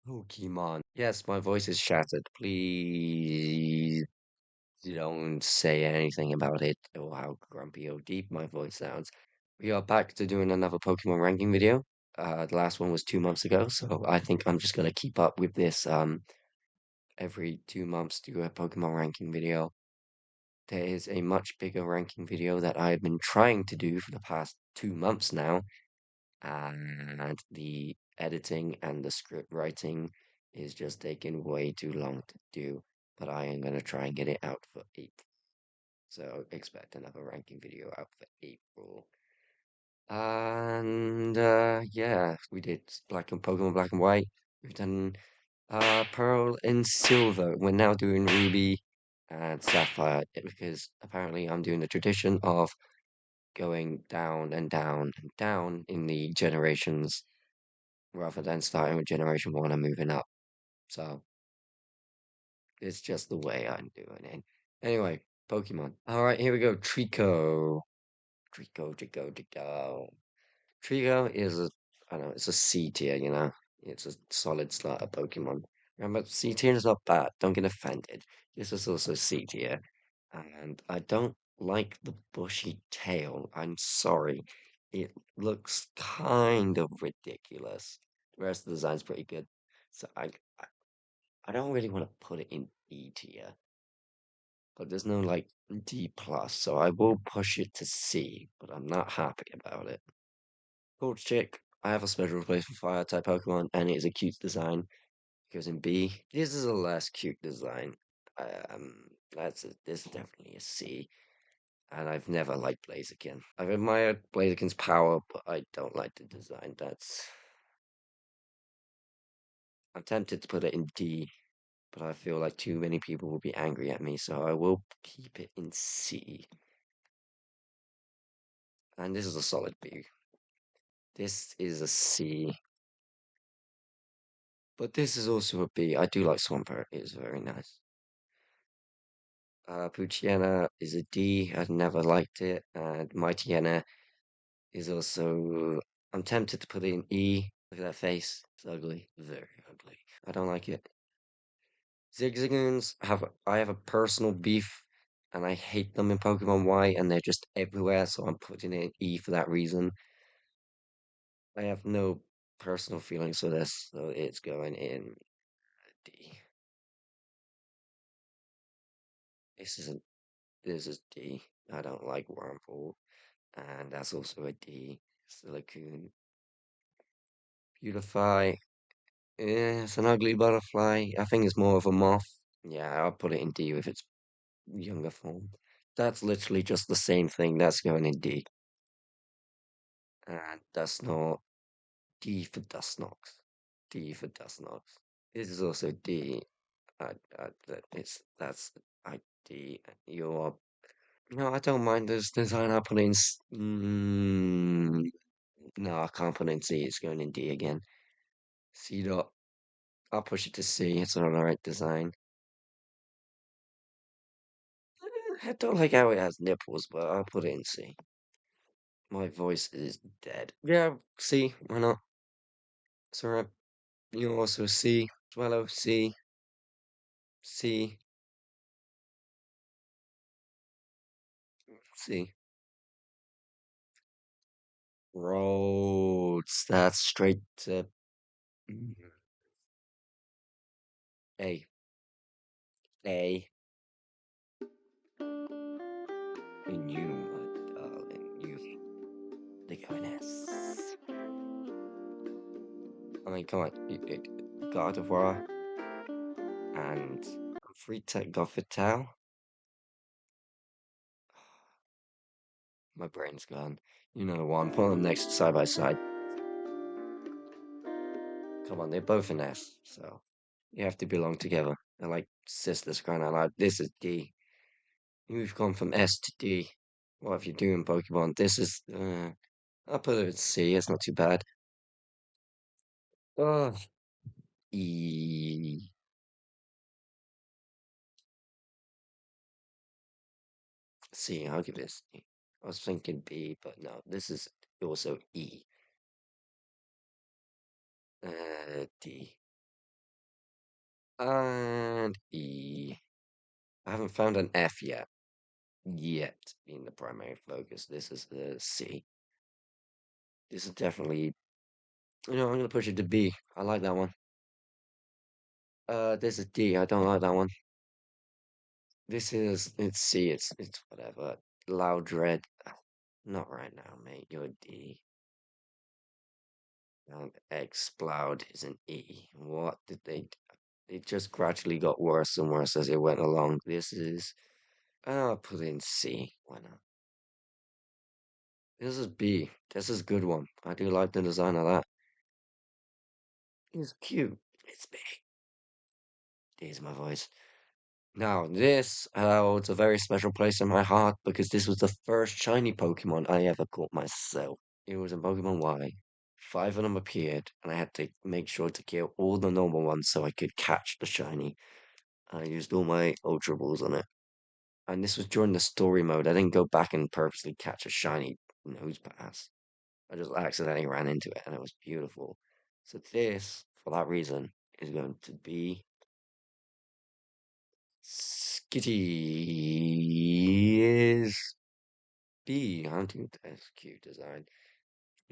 Pokemon. Yes, my voice is shattered. Please don't say anything about it or how grumpy or deep my voice sounds. We are back to doing another Pokemon ranking video. The last one was 2 months ago, so I think I'm just gonna keep up with this. Every 2 months do a Pokemon ranking video. There is a much bigger ranking video that I've been trying to do for the past 2 months now, and the editing and the script writing is just taking way too long to do. But I am gonna try and get it out for April. So expect another ranking video out for April. And yeah, we did Pokemon Black and White. We've done Pearl and Silver. We're now doing Ruby and Sapphire because apparently I'm doing the tradition of going down and down and down in the generations rather than starting with generation one and moving up. So it's just the way I'm doing it. Anyway, Pokemon. All right, here we go. Trico. Trico is I don't know, it's a C tier, you know. It's a solid starter Pokemon. Remember, C tier is not bad. Don't get offended. This is also C tier. And I don't like the bushy tail. I'm sorry. It looks kind of ridiculous. The rest of the design's pretty good. So I don't really want to put it in E tier, but there's no like D plus, so I will push it to C, but I'm not happy about it. Cold Chick, I have a special place for fire type Pokemon, and it is a cute design. It goes in B. This is a less cute design. This is definitely a C. And I've never liked Blaziken. I've admired Blaziken's power, but I don't like the design. I'm tempted to put it in D, but I feel like too many people will be angry at me, so I will keep it in C. And this is a solid B. This is a C, but this is also a B. I do like Swampert. It is very nice. Poochyena is a D. I've never liked it. And Mightyena is also. I'm tempted to put it in E. Look at that face. It's ugly. Very ugly. I don't like it. Zigzagoons I have a personal beef and I hate them in Pokemon Y and they're just everywhere, so I'm putting it in E for that reason. I have no personal feelings for this, so it's going in D. This isn't this is D. I don't like Wurmple, and that's also a D. Silicone. Beautify. Yeah, it's an ugly butterfly. I think it's more of a moth. Yeah, I'll put it in D with its younger form. That's literally just the same thing. That's going in D. And that's not D for Dustox. D for Dustox. This is also D. That's D. You're no, I don't mind this design. I put in. No, I can't put in C. It's going in D again. C dot. I'll push it to C. It's an alright design. I don't like how it has nipples, but I'll put it in C. My voice is dead. Yeah, C. Why not? So you also C. Swallow C. C. C. Roads. That's straight to A. A. And you, my darling, you the goodness. I mean, come on. God of War and Free Tech Gothitelle. My brain's gone. You know one. Put them next side by side. Come on, they're both an S, so you have to belong together. They're like sisters crying out loud. This is D. You've gone from S to D. What have you doing, Pokemon? This is. I'll put it at C. It's not too bad. Oh, E. C. I'll give it a C. I was thinking B, but no. This is also E. D. And E. I haven't found an F yet. Yet being the primary focus. This is the C. This is definitely, I'm gonna push it to B. I like that one. This is D. I don't like that one. It's C. It's whatever. Loud Dread. Not right now, mate. You're a D. And Explode is an E. What did they do? It just gradually got worse and worse as it went along. I'll put in C. Why not? This is B. This is a good one. I do like the design of that. It's cute. It's big. Here's my voice. Now, this holds a very special place in my heart because this was the first shiny Pokemon I ever caught myself. It was in Pokemon Y. Five of them appeared, and I had to make sure to kill all the normal ones so I could catch the shiny. I used all my Ultra Balls on it. And this was during the story mode. I didn't go back and purposely catch a shiny nose pass. I just accidentally ran into it, and it was beautiful. So this, for that reason, is going to be Skitty is B. Hunting test cute design.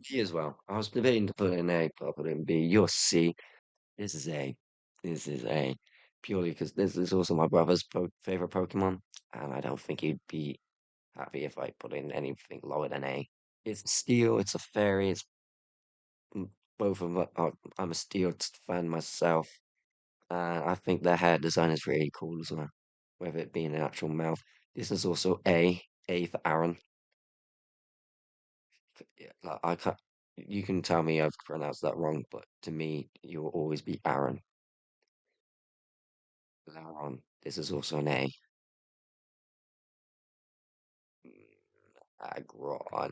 G as well. I was debating to put it in A, but I put it in B. You're C. This is A. This is A. Purely because this is also my brother's favorite Pokemon, and I don't think he'd be happy if I put in anything lower than A. It's Steel, it's a fairy, it's both of them. I'm a Steel fan myself. I think their hair design is really cool as well, whether it be an actual mouth. This is also A for Aaron. Yeah, like, I can't. You can tell me I've pronounced that wrong, but to me, you'll always be Aaron. Aaron. This is also an A. Agron.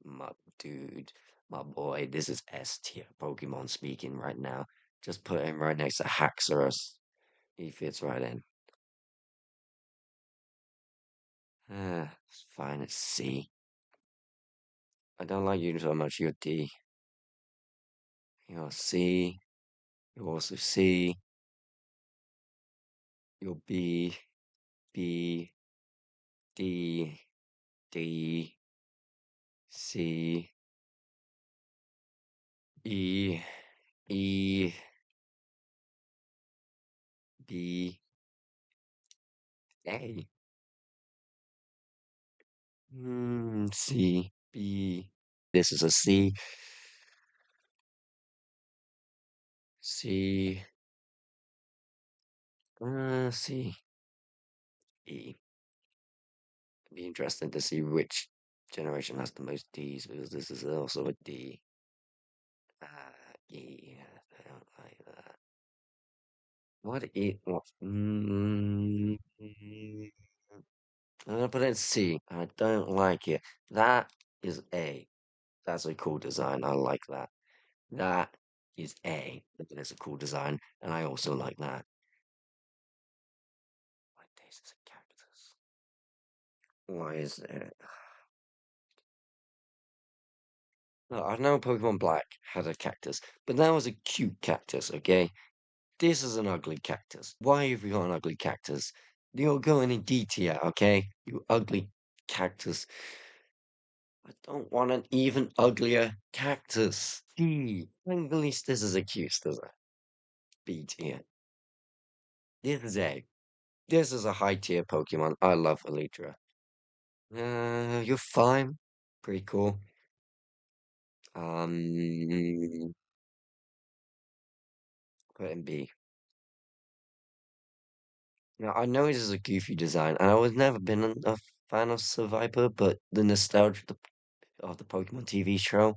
My dude, my boy. This is S tier Pokemon speaking right now. Just put him right next to Haxorus. He fits right in. It's fine. It's C. I don't like you so much. You're D. You're C. You're also C. You're B. B. D. D. C. E. E. B. A. C. B. This is a C. C. C. E. It'd be interesting to see which generation has the most D's because this is also a D. E. I don't like that. What E? What? I'm gonna put it in C. I don't like it. That is A. That's a cool design. I like that. That is A. It's a cool design, and I also like that. What this is a cactus? Why is it? No, I know Pokemon Black had a cactus, but that was a cute cactus, okay? This is an ugly cactus. Why have you got an ugly cactus? You're going in D tier, okay? You ugly cactus. I don't want an even uglier cactus. D. At least this is a cute design. B tier. This is A. This is a high tier Pokemon. I love Elytra. You're fine. Pretty cool. Um, put it in B. Now I know this is a goofy design, and I was never been a fan of Survivor, but the nostalgia of the Pokemon TV show,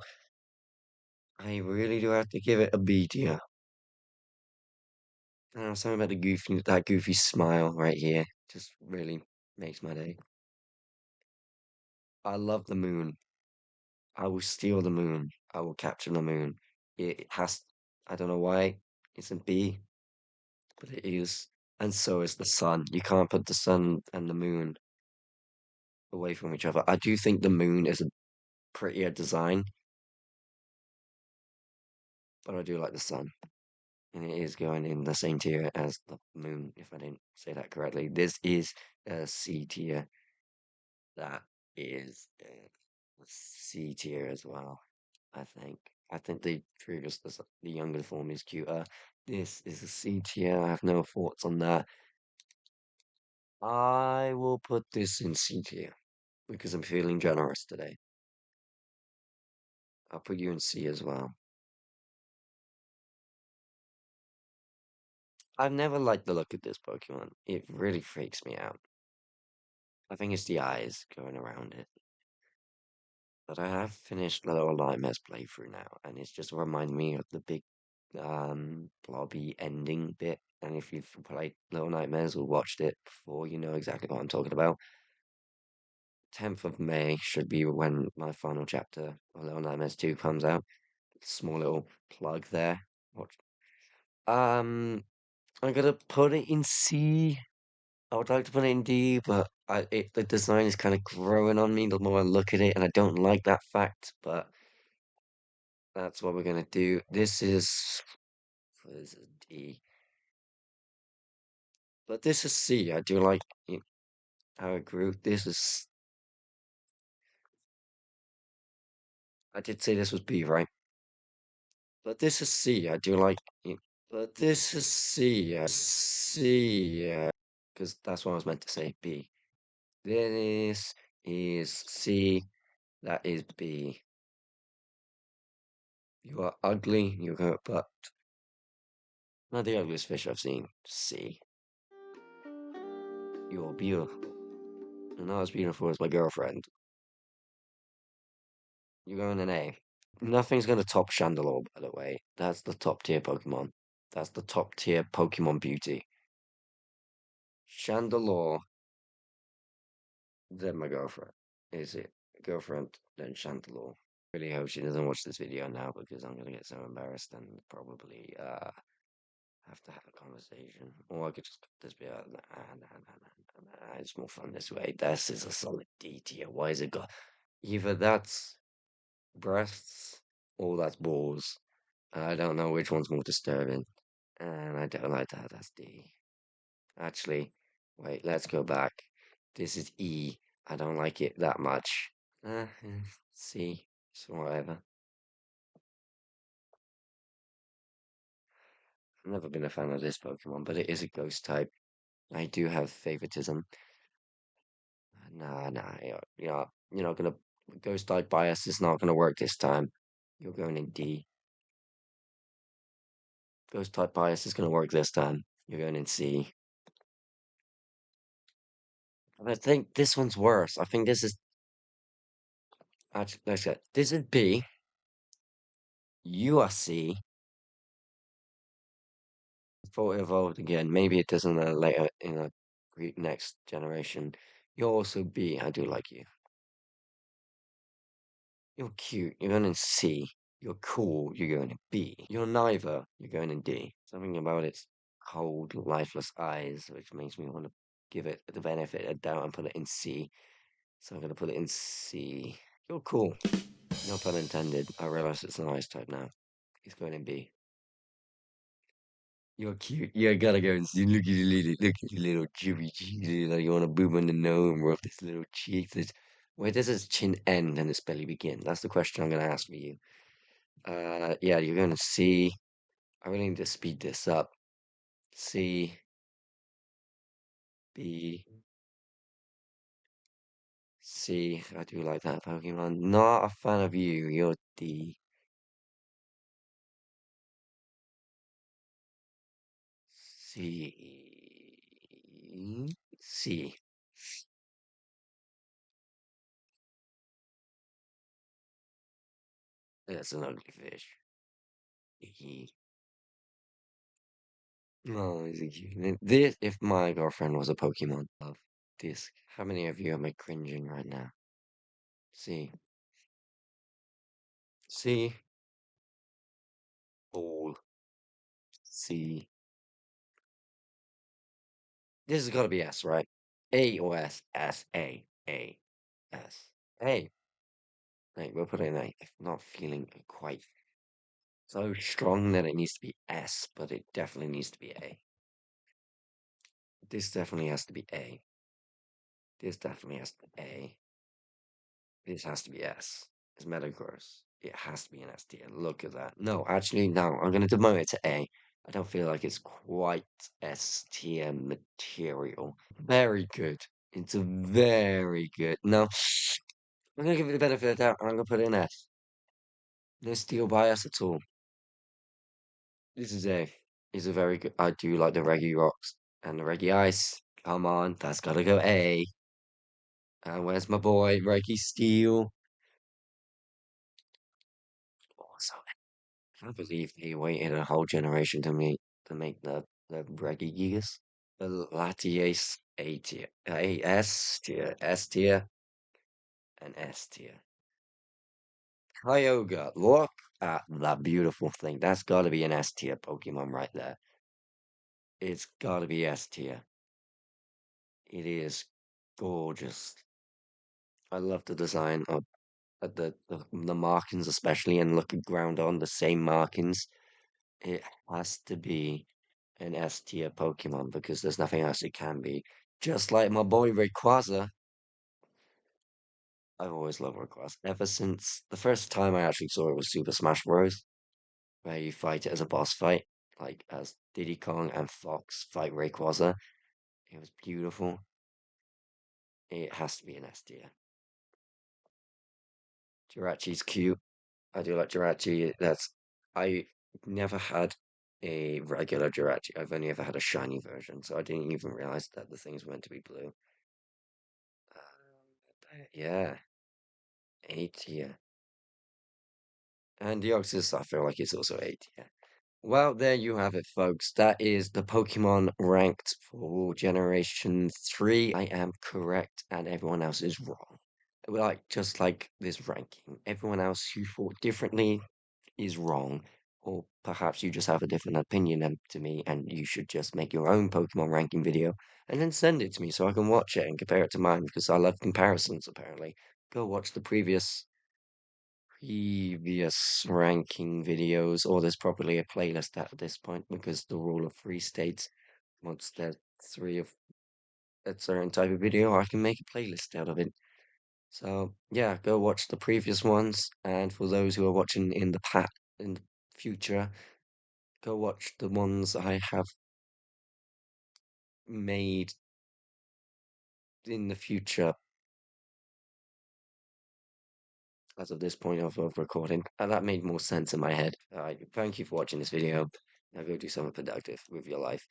I really do have to give it a B tier. I don't know, something about that goofy smile right here just really makes my day. I love the moon. I will steal the moon. I will capture the moon. It has, I don't know why it's a B, but it is. And so is the sun. You can't put the sun and the moon away from each other. I do think the moon is a prettier design, but I do like the sun. and it is going in the same tier as the moon, if I didn't say that correctly. This is a C tier. That is a C tier as well, I think. I think the younger form is cuter. This is a C tier. I have no thoughts on that. I will put this in C tier because I'm feeling generous today. I'll put you in C as well. I've never liked the look of this Pokemon. It really freaks me out. I think it's the eyes going around it. But I have finished Little Nightmares playthrough now, and it's just reminding me of the big blobby ending bit. And if you've played Little Nightmares or watched it before, you know exactly what I'm talking about. 10th of May should be when my final chapter of Little Nightmares 2 comes out. Small little plug there. Watch. I'm gonna put it in C. I would like to put it in D, but the design is kind of growing on me the more I look at it, and I don't like that fact. But that's what we're gonna do. This is D, but this is C. I do like how it grew. I did say this was B, right? But this is C. I do like it. But this is C. C. Because that's what I was meant to say. B. This is C. That is B. You are ugly. You hurt, but not the ugliest fish I've seen. C. You're beautiful. And not as beautiful as my girlfriend. You're going an A. Nothing's going to top Chandelure, by the way. That's the top tier Pokemon. That's the top tier Pokemon beauty. Chandelure, then my girlfriend. Is it girlfriend, then Chandelure? Really hope she doesn't watch this video now because I'm going to get so embarrassed and probably have to have a conversation. Or I could just cut this bit out. It's more fun this way. This is a solid D tier. Why is it got either that's breasts or that's balls? I don't know which one's more disturbing. And I don't like that. That's D. Actually, wait, let's go back. This is E. I don't like it that much. Uh, C. So whatever. I've never been a fan of this Pokemon, but it is a ghost type. I do have favoritism. Nah, you're not gonna ghost type bias is not gonna work this time. You're going in D. Ghost type bias is gonna work this time. You're going in C. And I think this one's worse. I think this is actually let's get this is B. You are C. Thought it evolved again. Maybe it doesn't later in a next generation. You're also B. I do like you. You're cute. You're going in C. You're cool. You're going in B. You're neither. You're going in D. Something about its cold, lifeless eyes, which makes me want to give it the benefit of doubt and put it in C. So I'm going to put it in C. You're cool. No pun intended. I realize it's an ice type now. He's going in B. You're cute. You gotta go and see. Look at your little chubby cheeks. Like you want to boob on the nose and rub this little cheek. Where does his chin end and his belly begin? That's the question I'm gonna ask for you. Yeah, you're gonna see. I really need to speed this up. C, B, C. I do like that Pokemon. Not a fan of you. You're D, C, C. That's an ugly fish. E. Oh, is it cute? This, if my girlfriend was a Pokemon of this, how many of you am I cringing right now? See, see, all, see. This has got to be S, right? A or S, S, A, S. A. Right, we'll put it in A. If not feeling quite So strong that it needs to be S, but it definitely needs to be A. This definitely has to be A. This definitely has to be A. This has to be S. It's Metagross. It has to be an S tier. Look at that. No, actually, no. I'm going to demote it to A. I don't feel like it's quite S tier material. Very good. It's a very good. No, I'm going to give it the benefit of the doubt. I'm going to put it in S. No steel bias at all. This is A. It's a very good. I do like the Reggie Rocks and the Reggie Ice. Come on, that's got to go A. Where's my boy, Reggie Steel? Also, I can't believe they waited a whole generation to make the Reggie Gigas. The Latias A tier, A S tier, S tier, and S tier. Kyogre, look at that beautiful thing. That's got to be an S tier Pokemon right there. It's got to be S tier. It is gorgeous. I love the design of the markings, especially, and looking ground on the same markings. It has to be an S tier Pokemon because there's nothing else it can be. Just like my boy Rayquaza. I've always loved Rayquaza. Ever since the first time I actually saw it was Super Smash Bros., where you fight it as a boss fight, like as Diddy Kong and Fox fight Rayquaza. It was beautiful. It has to be an S tier. Jirachi's cute. I do like Jirachi. I never had a regular Jirachi. I've only ever had a shiny version, so I didn't even realize that the thing's meant to be blue. Yeah, A tier. And Deoxys, I feel like it's also A tier. Well, there you have it, folks. That is the Pokemon ranked for Generation 3. I am correct, and everyone else is wrong. Like, just like this ranking, everyone else who thought differently is wrong, or perhaps you just have a different opinion to me, and you should just make your own Pokemon ranking video and then send it to me so I can watch it and compare it to mine because I love comparisons, apparently. Go watch the previous ranking videos, or there's probably a playlist at this point because the rule of three states once there's three of a certain type of video, I can make a playlist out of it. So yeah, go watch the previous ones, and for those who are watching in the future, go watch the ones I have made in the future as of this point of recording. And that made more sense in my head. Thank you for watching this video. Now go do something productive with your life.